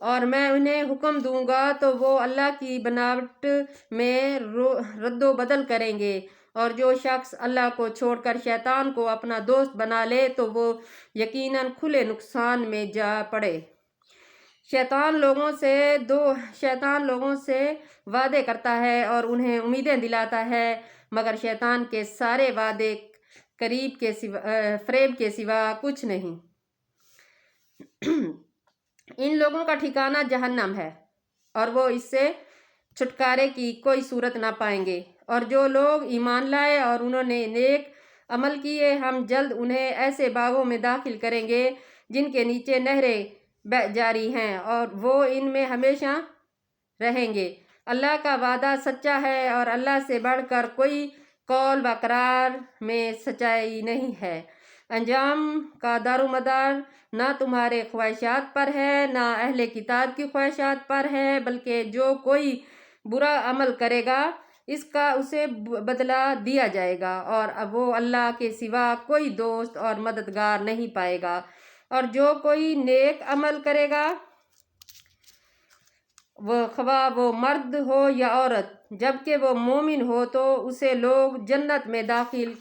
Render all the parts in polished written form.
اور میں انہیں حکم دوں گا تو وہ اللہ کی بناوٹ میں رد و بدل کریں گے، اور جو شخص اللہ کو چھوڑ کر شیطان کو اپنا دوست بنا لے تو وہ یقیناً کھلے نقصان میں جا پڑے۔ شیطان لوگوں سے وعدے کرتا ہے اور انہیں امیدیں دلاتا ہے، مگر شیطان کے سارے وعدے فریب کے سوا کچھ نہیں۔ ان لوگوں کا ٹھکانہ جہنم ہے اور وہ اس سے چھٹکارے کی کوئی صورت نہ پائیں گے۔ اور جو لوگ ایمان لائے اور انہوں نے نیک عمل کیے، ہم جلد انہیں ایسے باغوں میں داخل کریں گے جن کے نیچے نہریں جاری ہیں اور وہ ان میں ہمیشہ رہیں گے۔ اللہ کا وعدہ سچا ہے اور اللہ سے بڑھ کر کوئی قول و قرار میں سچائی نہیں ہے۔ انجام کا دار و مدار نہ تمہارے خواہشات پر ہے نہ اہل کتاب کی خواہشات پر ہے، بلکہ جو کوئی برا عمل کرے گا اس کا اسے بدلہ دیا جائے گا، اور وہ اللہ کے سوا کوئی دوست اور مددگار نہیں پائے گا۔ اور جو کوئی نیک عمل کرے گا، خواہ وہ مرد ہو یا عورت، جبکہ وہ مومن ہو، تو اسے لوگ جنت میں داخل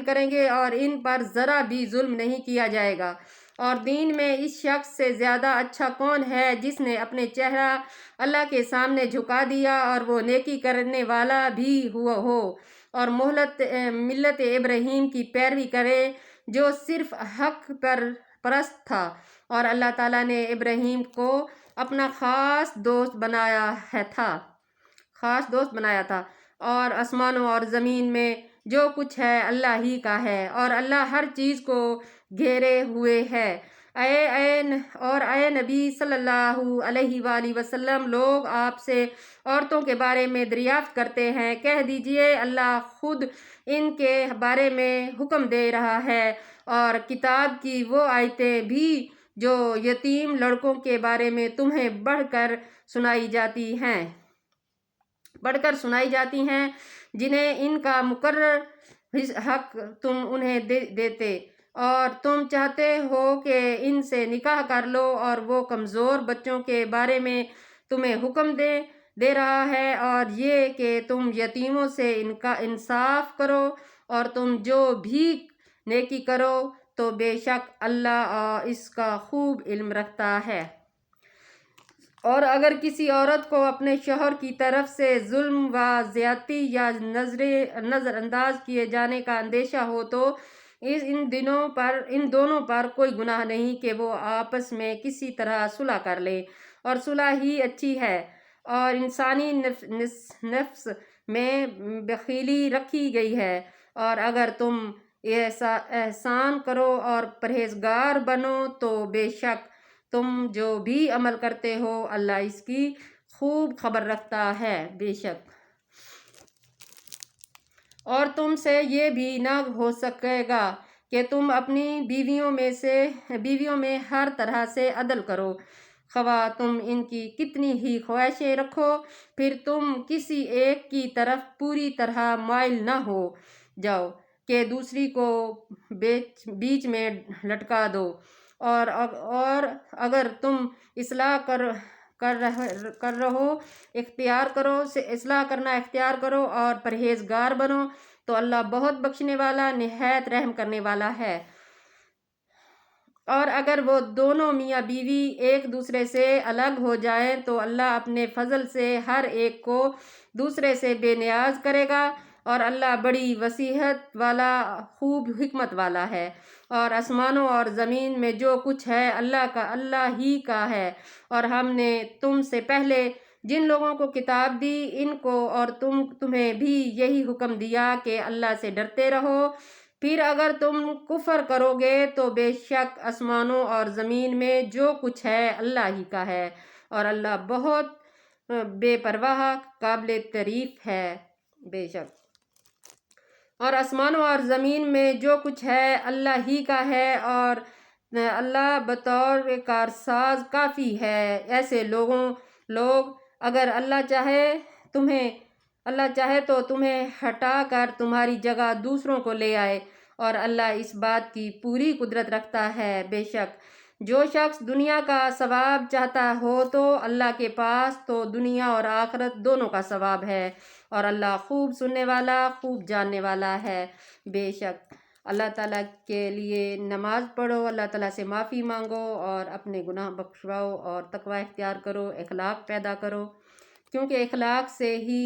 کریں گے اور ان پر ذرا بھی ظلم نہیں کیا جائے گا۔ اور دین میں اس شخص سے زیادہ اچھا کون ہے جس نے اپنے چہرہ اللہ کے سامنے جھکا دیا اور وہ نیکی کرنے والا بھی ہو اور ملت ابراہیم کی پیروی کرے جو صرف حق پر پرست تھا، اور اللہ تعالیٰ نے ابراہیم کو اپنا خاص دوست بنایا تھا۔ اور آسمانوں اور زمین میں جو کچھ ہے اللہ ہی کا ہے، اور اللہ ہر چیز کو گھیرے ہوئے ہے۔ اے نبی صلی اللہ علیہ وآلہ وسلم، لوگ آپ سے عورتوں کے بارے میں دریافت کرتے ہیں، کہہ دیجئے اللہ خود ان کے بارے میں حکم دے رہا ہے، اور کتاب کی وہ آیتیں بھی جو یتیم لڑکوں کے بارے میں تمہیں بڑھ کر سنائی جاتی ہیں جنہیں ان کا مقرر حق تم انہیں دیتے، اور تم چاہتے ہو کہ ان سے نکاح کر لو، اور وہ کمزور بچوں کے بارے میں تمہیں حکم دے رہا ہے، اور یہ کہ تم یتیموں سے انصاف کرو، اور تم جو بھی نیکی کرو تو بے شک اللہ اس کا خوب علم رکھتا ہے۔ اور اگر کسی عورت کو اپنے شوہر کی طرف سے ظلم و زیادتی یا نظر انداز کیے جانے کا اندیشہ ہو تو ان دونوں پر کوئی گناہ نہیں کہ وہ آپس میں کسی طرح صلح کر لیں، اور صلح ہی اچھی ہے۔ اور انسانی نفس میں بخیلی رکھی گئی ہے، اور اگر تم احسان کرو اور پرہیزگار بنو تو بے شک تم جو بھی عمل کرتے ہو اللہ اس کی خوب خبر رکھتا ہے۔ بے شک اور تم سے یہ بھی نہ ہو سکے گا کہ تم اپنی بیویوں میں ہر طرح سے عدل کرو، خواہ تم ان کی کتنی ہی خواہشیں رکھو، پھر تم کسی ایک کی طرف پوری طرح مائل نہ ہو جاؤ کہ دوسری کو بیچ میں لٹکا دو۔ اور اگر تم اصلاح کرنا اختیار کرو اور پرہیزگار بنو تو اللہ بہت بخشنے والا نہایت رحم کرنے والا ہے۔ اور اگر وہ دونوں میاں بیوی ایک دوسرے سے الگ ہو جائیں تو اللہ اپنے فضل سے ہر ایک کو دوسرے سے بے نیاز کرے گا، اور اللہ بڑی وسعت والا خوب حکمت والا ہے۔ اور آسمانوں اور زمین میں جو کچھ ہے اللہ ہی کا ہے، اور ہم نے تم سے پہلے جن لوگوں کو کتاب دی ان کو اور تمہیں بھی یہی حکم دیا کہ اللہ سے ڈرتے رہو، پھر اگر تم کفر کرو گے تو بے شک آسمانوں اور زمین میں جو کچھ ہے اللہ ہی کا ہے، اور اللہ بہت بے پرواہ قابل تعریف ہے۔ بے شک اور آسمانوں اور زمین میں جو کچھ ہے اللہ ہی کا ہے، اور اللہ بطور کارساز کافی ہے۔ ایسے لوگ اگر اللہ چاہے تو تمہیں ہٹا کر تمہاری جگہ دوسروں کو لے آئے، اور اللہ اس بات کی پوری قدرت رکھتا ہے۔ بے شک جو شخص دنیا کا ثواب چاہتا ہو تو اللہ کے پاس تو دنیا اور آخرت دونوں کا ثواب ہے، اور اللہ خوب سننے والا خوب جاننے والا ہے۔ بے شک اللہ تعالیٰ کے لیے نماز پڑھو، اللہ تعالیٰ سے معافی مانگو اور اپنے گناہ بخشواؤ اور تقوی اختیار کرو، اخلاق پیدا کرو، کیونکہ اخلاق سے ہی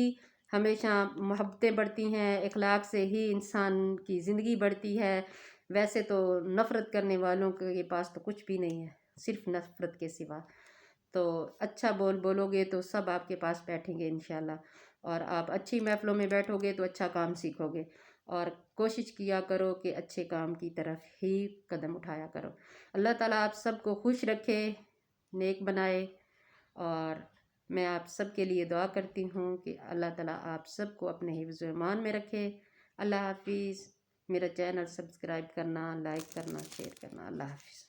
ہمیشہ محبتیں بڑھتی ہیں، اخلاق سے ہی انسان کی زندگی بڑھتی ہے۔ ویسے تو نفرت کرنے والوں کے پاس تو کچھ بھی نہیں ہے، صرف نفرت کے سوا۔ تو اچھا بولو گے تو سب آپ کے پاس بیٹھیں گے انشاءاللہ، اور آپ اچھی محفلوں میں بیٹھو گے تو اچھا کام سیکھو گے، اور کوشش کیا کرو کہ اچھے کام کی طرف ہی قدم اٹھایا کرو۔ اللہ تعالیٰ آپ سب کو خوش رکھے، نیک بنائے، اور میں آپ سب کے لیے دعا کرتی ہوں کہ اللہ تعالیٰ آپ سب کو اپنے حفظ و ایمان میں رکھے۔ اللہ حافظ۔ میرا چینل سبسکرائب کرنا، لائک کرنا، شیئر کرنا۔ اللہ حافظ۔